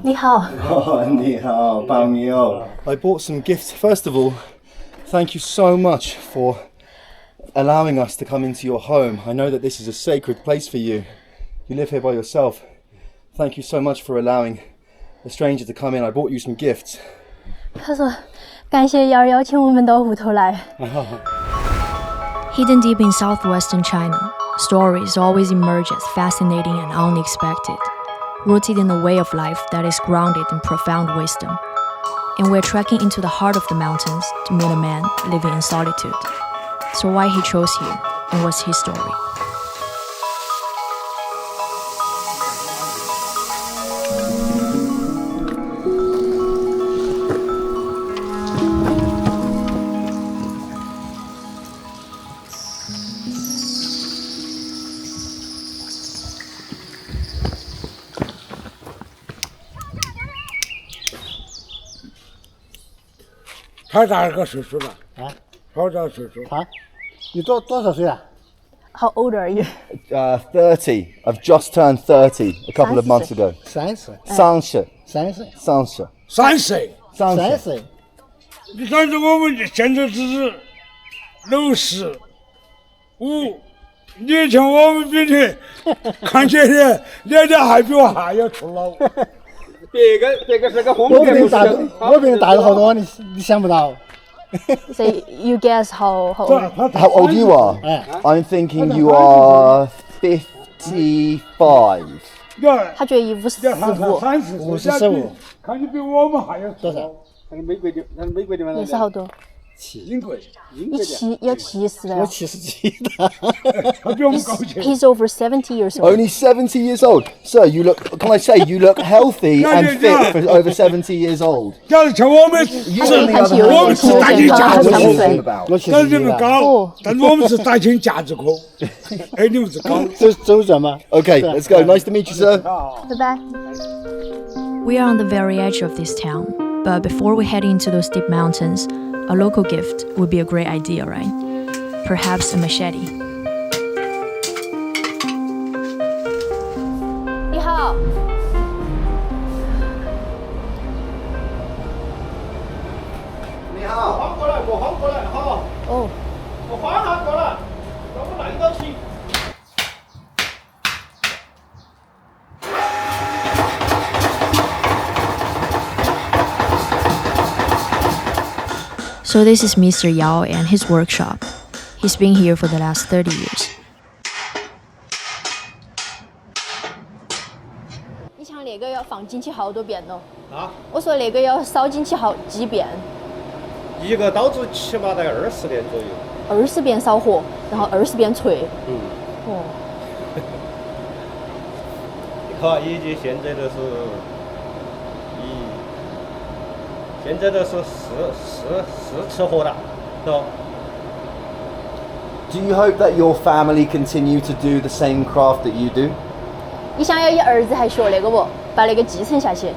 你好。Oh, 你好，朋友. I bought some gifts. First of all, thank you so much for allowing us to come into your home. I know that this is a sacred place for you. You live here by yourself. Thank you so much for allowing a stranger to come in. I bought you some gifts. 他说感谢邀请我们到屋头来。Hidden deep in southwestern China, stories always emerge as fascinating and unexpected, rooted in a way of life that is grounded in profound wisdom. And we're trekking into the heart of the mountains to meet a man living in solitude. So why he chose here, and what's his story?他大个岁数了啊？好大岁数？他，你多少岁啊？ How old are you? 30. I've just turned 30 a couple of months ago. 30。30. 你看着我们现在只是65，你像我们比你看起来脸还比我还要粗老。别个是个红我比你大了好多，你想不到。So you guess how old? How old you are? I'm thinking you are 55. 他觉得你55，看你比我们还要多少？那美国的嘛，也是好多。英国要70了。我77的。他比我们高些。 He's over 70 years old. Only 70 years old. Sir, you look, can I say, you look healthy and fit for over 70 years old. 假如像我们我们是大型价值课，但是你们高，但是我们是大型价值课，哎，你们是高。走着吗 Okay, let's go. Nice to meet you, sir. 拜拜。 We are on the very edge of this town, but before we head into those deep mountains, a local gift would be a great idea, right? Perhaps a machete. 你好。你好，缓过来，好。哦。我缓下过来，让我来到起。 So this is Mr. Yao and his workshop. He's been here for the last 30 years. 你像那个要放进去好多遍咯。啊？我说那个要烧进去好几遍。一个刀子起码得20遍左右。 20遍烧火，然后20遍锤。哦。你看，以及现在都是，现在都是四次火了，是吧？ Do you hope that your family continue to do the same craft that you do? 你想要你儿子还学那个不？把那个继承下去？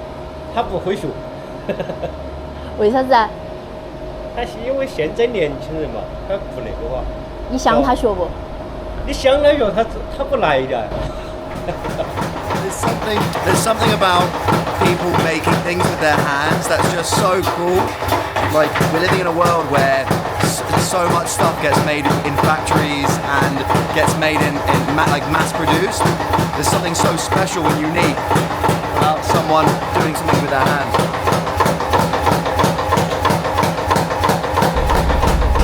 他不会学。为啥子啊？他是因为现在年轻人嘛，他不那个哇。你想他学不？你想他学，他不来的。There's something about people making things with their hands that's just so cool. Like, we're living in a world where so much stuff gets made in factories and gets made in like mass produced. There's something so special and unique about someone doing something with their hands.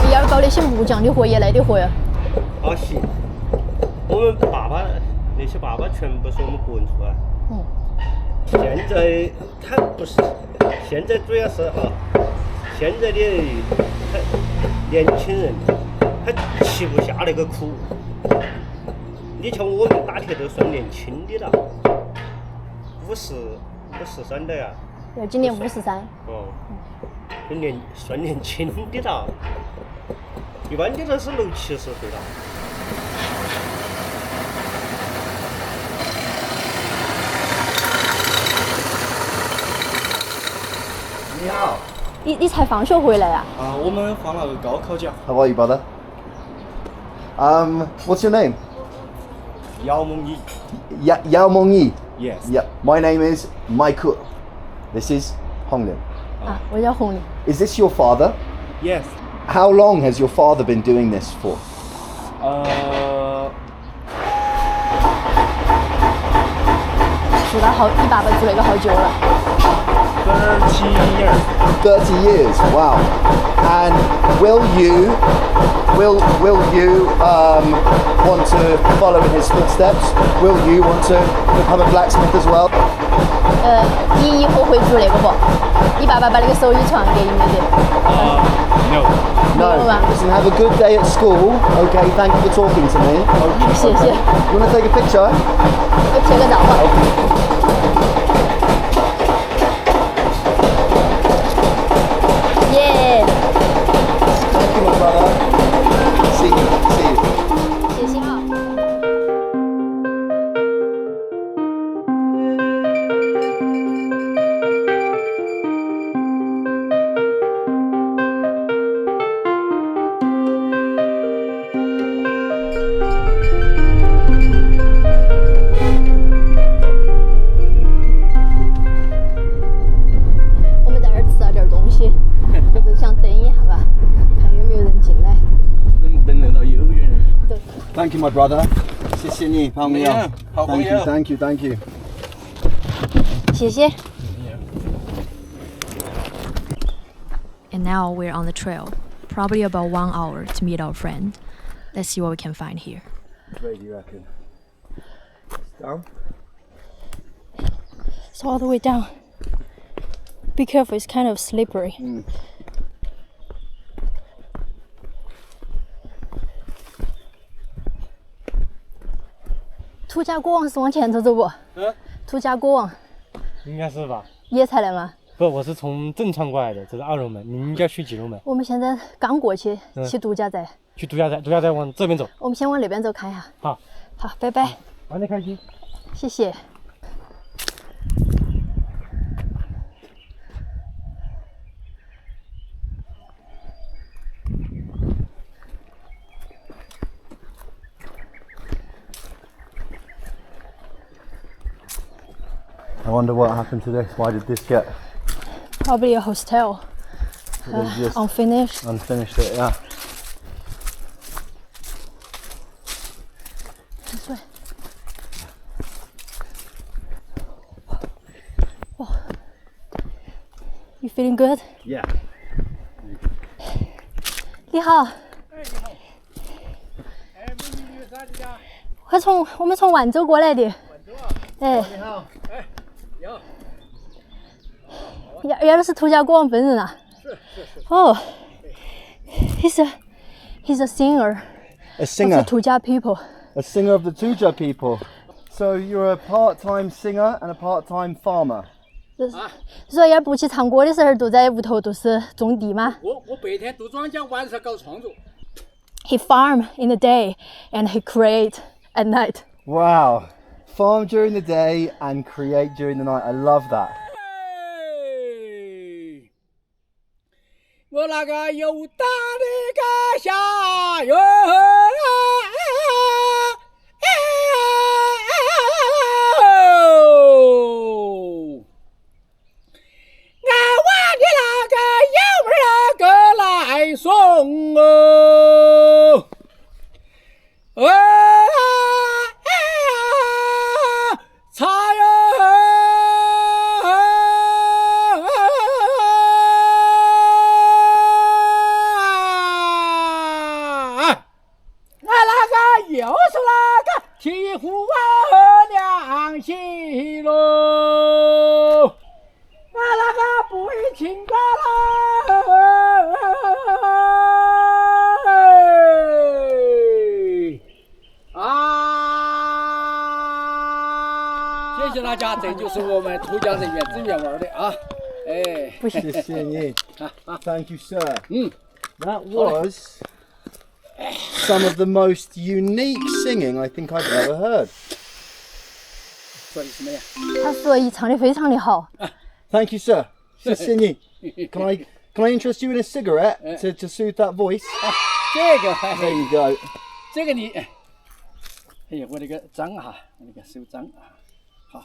你要搞那些木匠的活也来得活呀。啊行，我们那些爸爸全部是我们个人出来。现在他不是，现在主要是哈，现在的他年轻人他吃不下那个苦。你像我们打铁都算年轻的了，53的呀。对，今年53。哦，算年轻的了，一般的都是60、70岁了。你好。你才放学回来呀？啊，我们放了个高考奖。 How are you, brother? What's your name? Yao Mengyi. Yao Mengyi. Yes. Yeah. My name is Michael. This is Honglin. 啊，我叫红丽。 Is this your father? Yes. How long has your father been doing this for? 做了好，你爸爸做那个好久了。 30 years. 30 years. Wow. And will you want to follow in his footsteps? Will you want to become a blacksmith as well? 你以后会做那个不？你爸爸把那个手艺传给你的。No. No. Listen, have a good day at school. Okay, thank you for talking to me. 谢谢。 You want to take a picture? 给拍个照吧。耶！ Thank you, my brother. See you. 谢谢啊。我们在这儿吃了点东西，就是想等一下吧，看有没有人进来。等到有缘人。 Thank you, my brother. 谢谢你，朋友。好朋 Thank 友。 you, thank you, thank you. 谢谢。 And now we're on the trail, probably about 1 hour to meet our friend. Let's see what we can find here. What do you reckon? Down? It's all the way down. Be careful, it's kind of slippery.土家国王是往前头走不？土家国王应该是吧？也才来吗？不，我是从正川过来的，这是2楼门，你应该去几楼门？我们现在刚过去，去度假寨。去度假寨，度假寨往这边走。我们先往那边走看一下。好，好，拜拜。玩得开心。谢谢。 I wonder what happened to this. Why did this get Probably a hostel. they just Unfinished. unfinished it? Yeah. This way. Oh. You feeling good? Yeah. 你好。我们从万州过来的。哎。你好。原来是土家国王本人啊。哦。He's a singer. A Of singer. the Tuja people. A singer of the Tuja people. So you're a part-time singer and a part-time farmer. 所以不去唱歌的时候，都在屋头都是种地嘛。我白天读庄稼，晚上搞创作。 He farm in the day and he create at night. Wow. Farm during the day and create during the night. I love that. 我那个又大的个下哟，俺娃的那个幺儿那个来送哦，擦哟。 又是那个醍醐亮起喽，俺那个不会听歌啦，谢谢大家，这就是我们土家人原汁原味的啊，哎，谢谢你。Thank you, sir. That was some of the most unique singing I think I've ever heard. 说的什么呀？他所以唱得非常的好。 Thank you, sir. 谢谢你。Can I interest you in a cigarette to soothe that voice? 这个 There you go. 这个你，哎，我那个脏哈，我那个手脏啊，好。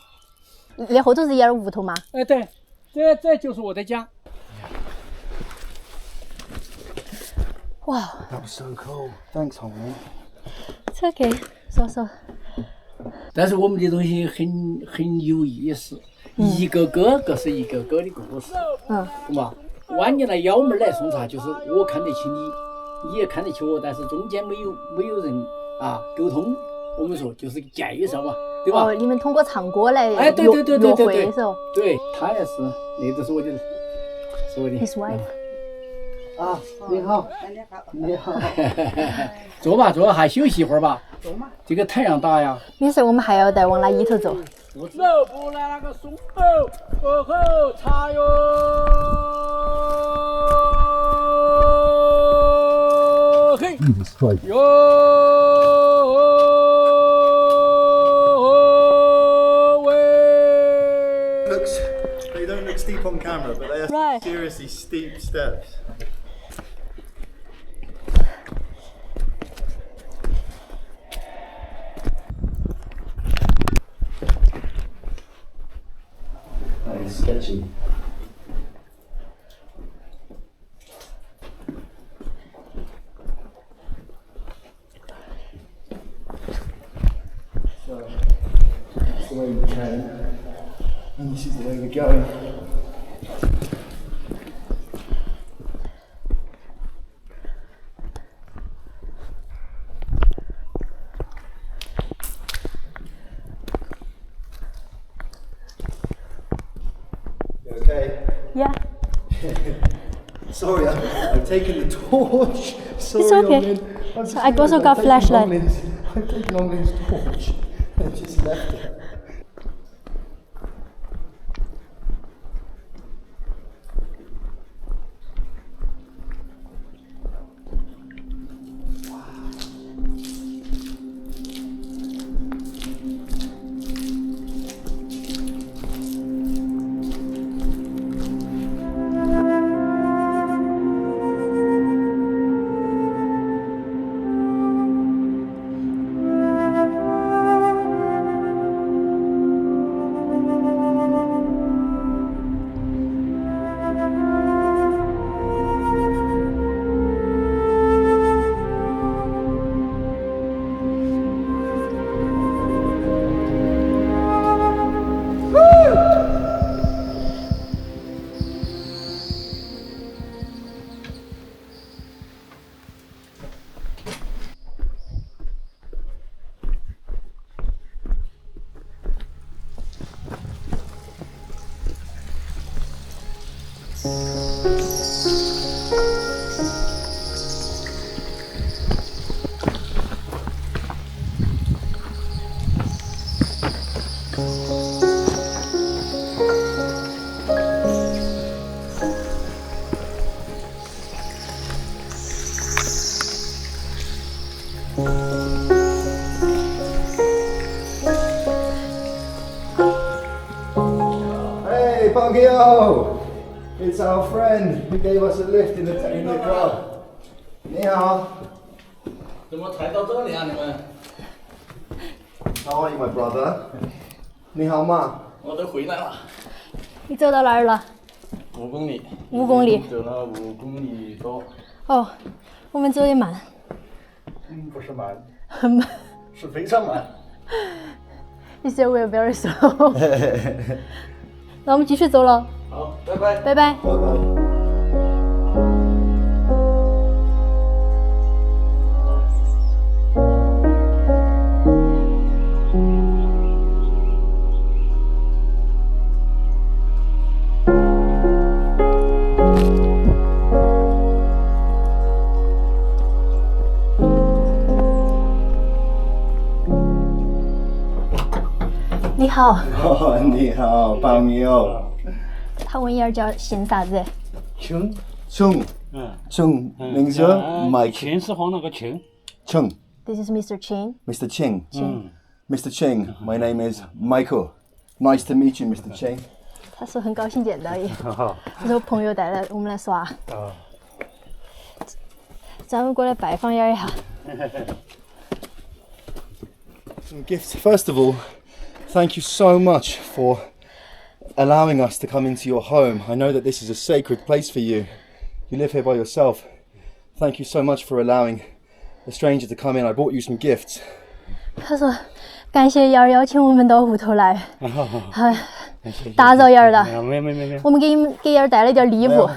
那后头是伢儿屋头吗？哎，对，这就是我的家。哇 That was so cool. Thanks, Homie. It's okay. So. 但是我们的东西很有意思，一个个是一个个的故事，对吧？晚年来幺妹来送茶，就是我看得起你，你也看得起我，但是中间没有人啊沟通，我们说就是介绍嘛，对吧？哦，你们通过唱歌来对，约会的时候。对，他也是，那都是我的。His wife。啊，你好，你好，坐吧，还休息一会儿吧。坐嘛。这个太阳大呀。没事，我们还要再往那里头走。走不来那个松后，过后茶哟。嘿，哟喂。They don't look steep on camera, but they are seriously steep steps. That is sketchy. So, that's the way we came, and this is the way we're going. Okay. Yeah. Sorry, I've taken the torch. Sorry, It's okay. I also got flashlight. I've taken Onlin's torch and just left it. Hey, Pogio! It's our friend who gave us a lift in the car. 你好。怎么抬到这里啊？你们？ How are you, my brother? 你好吗？我都回来了。你走到哪儿了5公里。 5公里。走了5公里多。哦，我们走得慢。不是慢。很慢。是非常慢。You said we're very slow. 那我们继续走了。好，拜拜。拜拜。拜拜。你好。哦，你好，朋友。他问一下叫姓啥子？琼。琼。琼，名字 Mike。秦始皇那个秦。琼。This is Mr. Ching. Mr. Ching. Mr. Ching, my name is Michael. Nice to meet you, Mr. Ching. 他说很高兴见到你。他说朋友带来我们来耍。咱们过来拜访一下。Some gifts. First of all, thank you so much for allowing us to come into your home. I know that this is a sacred place for you. You live here by yourself. Thank you so much for allowing a stranger to come in. I bought you some gifts. 他说感谢燕儿邀请我们到屋头来，打扰燕儿了。没，我们给燕儿带了点礼物。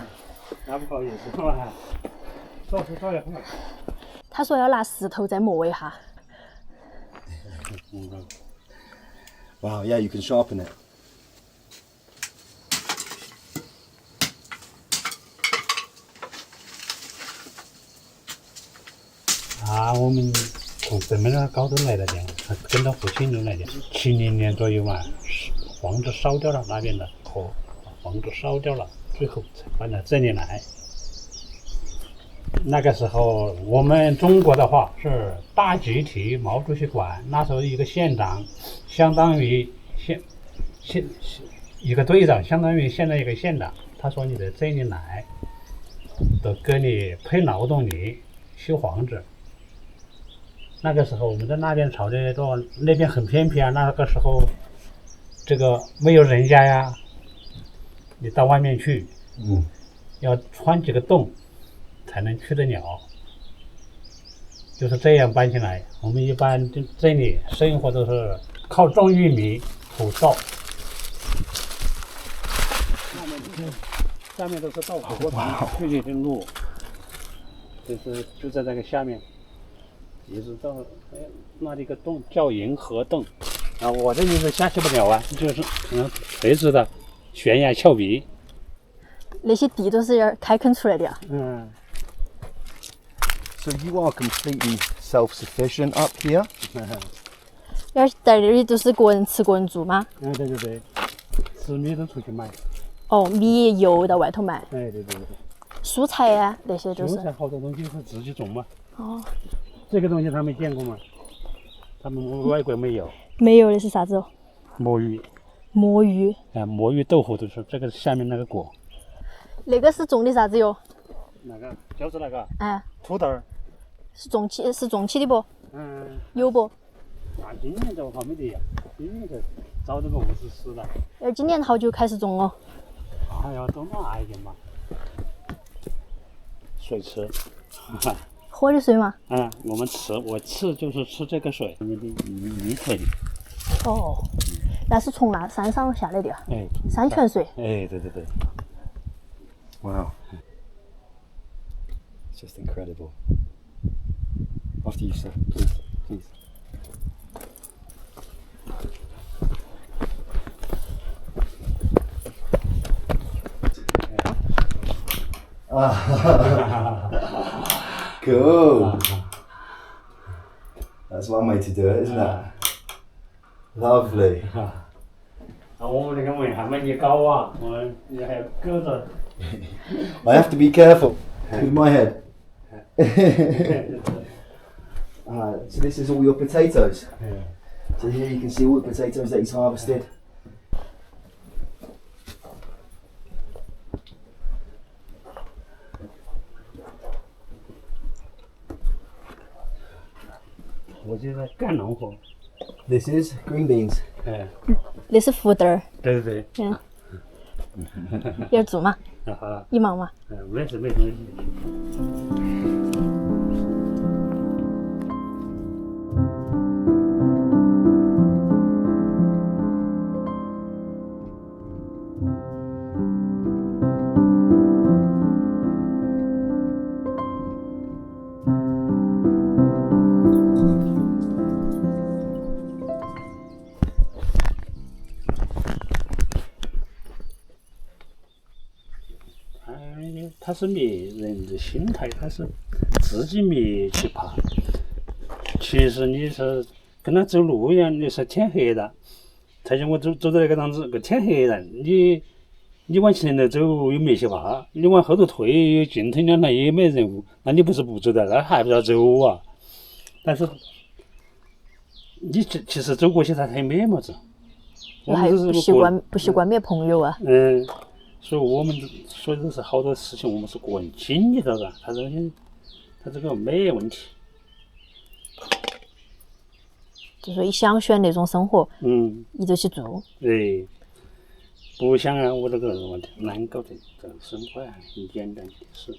那不好意思，找也好。他说要拿石头再磨一下。Wow, yeah, you can sharpen it. 我们从这边那儿高头来的的，跟到父亲那来的，70年左右嘛，房子烧掉了，那边的河房子烧掉了，最后才搬到这里来。那个时候我们中国的话是大集体毛主席管，那时候一个县长相当于一个队长，相当于现在一个县长，他说你在这里来，都给你配劳动力修房子。那个时候我们在那边朝的多，那边很偏僻啊，那个时候这个没有人家呀，你到外面去，要穿几个洞才能去得了，就是这样搬进来。我们一般这里生活都是靠种玉米、土豆。下面都是到火锅场去的路，就在那个下面，一直到那里一个洞叫银河洞，啊，我这里是下去不了啊，就是垂直的悬崖峭壁。那些地都是开垦出来的。So you are completely self-sufficient up here? 要在这里都是个人吃个人住吗？对，吃米都出去买。米油到外头买。对。蔬菜呀，那些都是。蔬菜好多东西是自己种嘛。这个东西他没见过吗？他们外国没有。没有的是啥子？魔芋。魔芋。魔芋豆腐都是这个下面那个果。那个是种的啥子哟？那个就是那个。土豆儿。是种起的不？有不？今年这还没得呀，今年这早这个50死了。今年好久开始种哦？都那一点嘛。水吃。喝的水嘛？我吃就是吃这个水，泥水的。那是从那山上下来的。山泉水。对。Wow. It's just incredible. After you, sir, please. Cool. That's one way to do it, isn't it? Lovely. 我们这个门还没你高啊，你还搁着。I have to be careful with my head. So this is all your potatoes. So here you can see all the potatoes that he's harvested. This is green beans. 那是胡豆儿。对。要做嘛？一毛嘛？没事。他是人的心态，他是自己去爬。其实你是跟他走路一样，你是天黑了，才像我走到那个样子，个天黑了，你往前头走又没去爬，你往后头退进退两台也没人物，那你不是不走的，那还不要走啊？但是你其实走过去他也没么子。我还不习惯没朋友啊。所以我们说的是好多事情，我们是个人经历到的，他这个没问题。就说你想选那种生活，你就去做。对，不想啊，我这个问题难搞的，这生活很简单的事。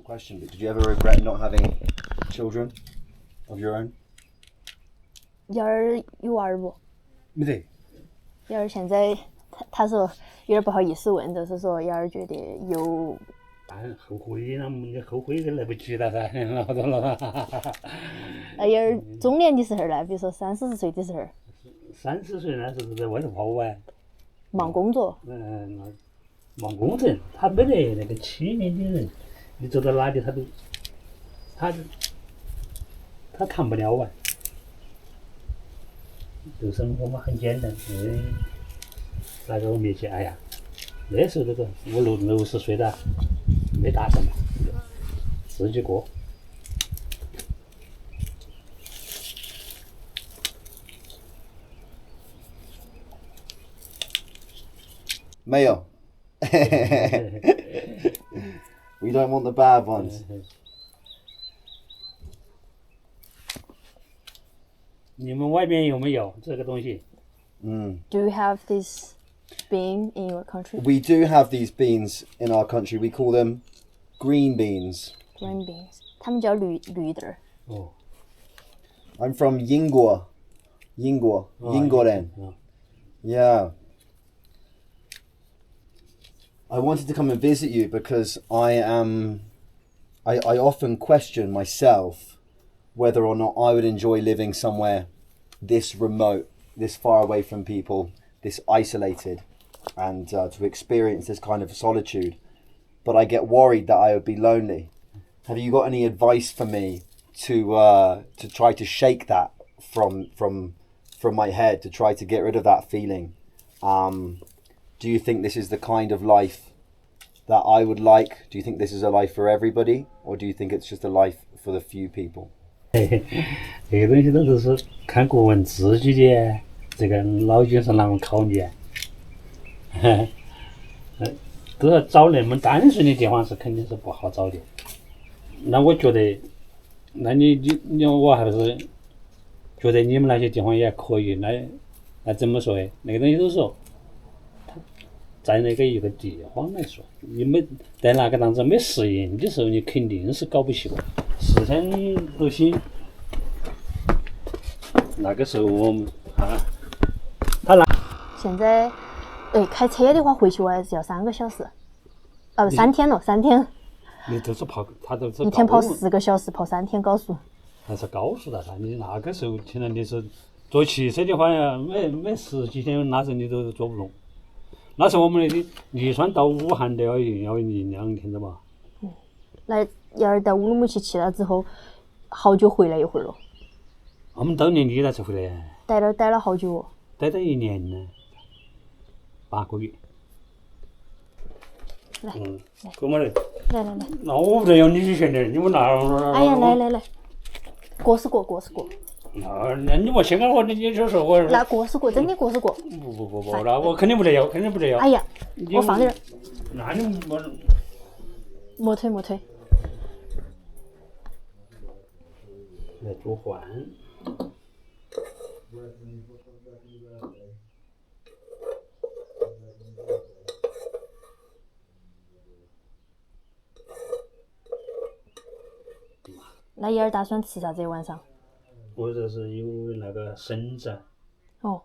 Question, but did you ever regret not having children of your own? 幺儿有娃儿不？没得。幺儿现在他说有点不好意思问，就是说幺儿觉得有。但后悔那么后悔都来不及了噻，老多了。幺儿中年的时候呢，比如说30-40岁的时候。30岁那时候在外头跑啊。忙工作。忙工程，他没得那个7年的人。你走到哪里，他看不了啊。这个生活嘛很简单，那个我没去，哎呀，那时候这个我60岁了，没打算嘛，自己过。没有。We don't want the bad ones. 你们外边有没有这个东西？Do you have this bean in your country? We do have these beans in our country. We call them green beans. Green beans. 他们叫绿的。哦。I'm from Yingguo, Yingguoren. Yeah. I wanted to come and visit you because I often question myself whether or not I would enjoy living somewhere this remote, this far away from people, this isolated, and to experience this kind of solitude. But I get worried that I would be lonely. Have you got any advice for me to try to shake that from my head, to try to get rid of that feeling? Do you think this is the kind of life that I would like? Do you think this is a life for everybody? Or do you think it's just a life for the few people? 这个东西都是看个人自己的这个脑筋是啷个考虑。都要找那么单纯的地方是肯定是不好找的。那我觉得，那你我还是觉得你们那些地方也可以。那怎么说呢？那个东西都是说，在那个一个地方来说，你没在那个当中没适应的时候，你肯定是搞不习惯。事先都行。那个时候我们他那现在开车的话回去我还是要3个小时，3天了，3天。你都是跑，他都是一天跑4个小时，跑3天高速。还是高速的噻，你那个时候听到你说坐汽车的话呀，每10几天那时候你都坐不动。那时候我们那里利川到武汉都要1-2天的吧。那要是到乌鲁木齐去了之后，好久回来一会儿了。我们到年底那才回来。待了好久哦。待了1年呢，8个月。来，哥们儿。来。那我不得要你去选的，你们那。哎呀，来，过是过。那你莫先跟我，你就说我。那过是过，真的过是过。不，那我肯定不得要。哎呀，我放点儿。那你莫推。来做饭。那燕儿打算吃啥子晚上？我这是有那个笋子。哦。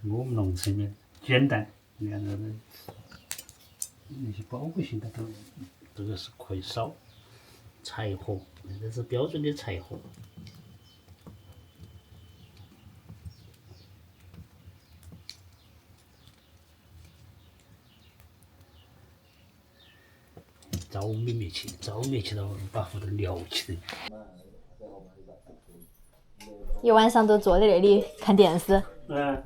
我们农村的简单，你看那些保护性的都，这个是可以烧柴火，这是标准的柴火。早没煤气，早煤气了把屋头燎起来。一晚上都坐在那里看电视。嗯。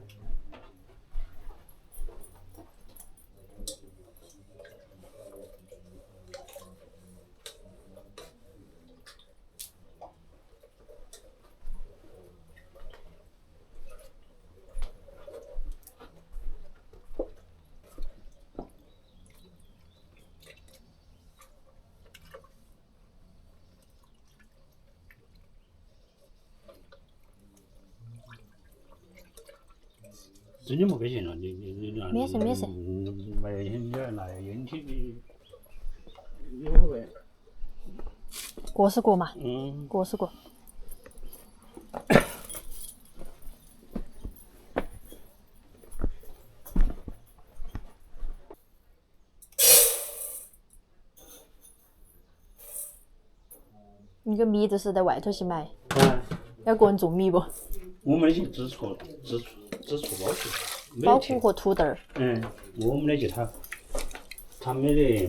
真的没给钱了，你没事没事。没有烟，你那烟气你无所谓。过是过嘛，过是过。你个米都是在外头去买，要个人种米不？我们那些只出包谷和土豆儿。我们那些他没得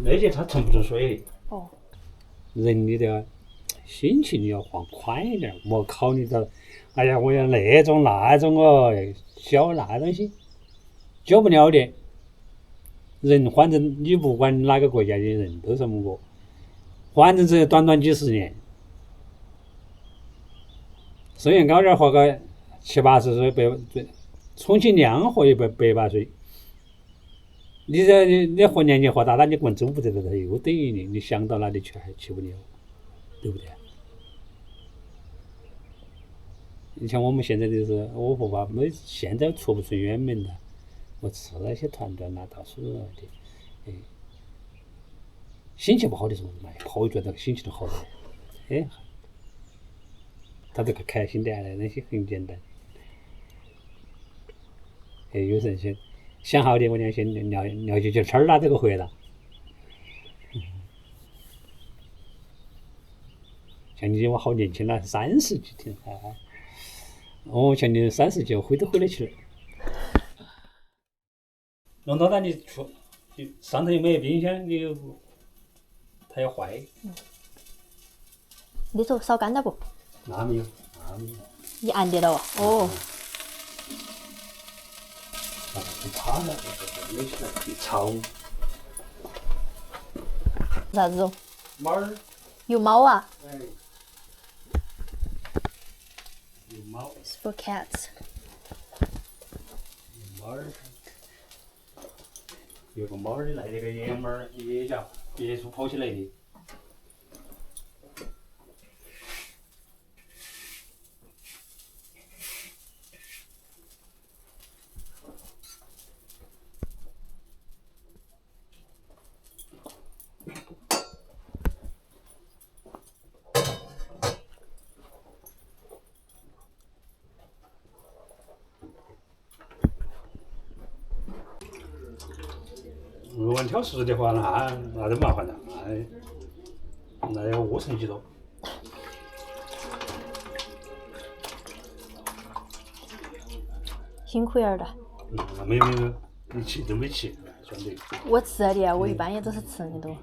那些他盛不出水。哦。人你的心情你要放宽一点，莫考虑到，哎呀，我要那种哦，小那东西，教不了的。人反正你不管哪个国家的人都这么过，反正这短几十年。孙元高点活个70、80岁，充其量活100、180岁。你活年纪活大，你根本走不得了，又等于你想到哪里去还去不了，对不对？你像我们现在就是，我不怕现在出不出远门了，我吃那些团团啊、大薯的，心情不好的时候买，跑一转那个心情都好了，他这个开心的那些很简单。有人想好的，我讲先聊几句天儿啦，这个回了。像你我好年轻了，30几天我像你30几，回都回得起来。弄到那你上头又没有冰箱，它要坏。里头烧干了不？那没有。你按得了哦。它呢，没起来一炒。啥子肉？猫儿。有猫啊？有猫。It's for cats。有猫儿。有个猫儿的，那个野猫儿也叫别处跑起来的。如果挑食的话，那就麻烦了，那要5成几多。辛苦点儿的。没有，你吃都没吃，兄弟。我吃了的，我一般也都是吃的多。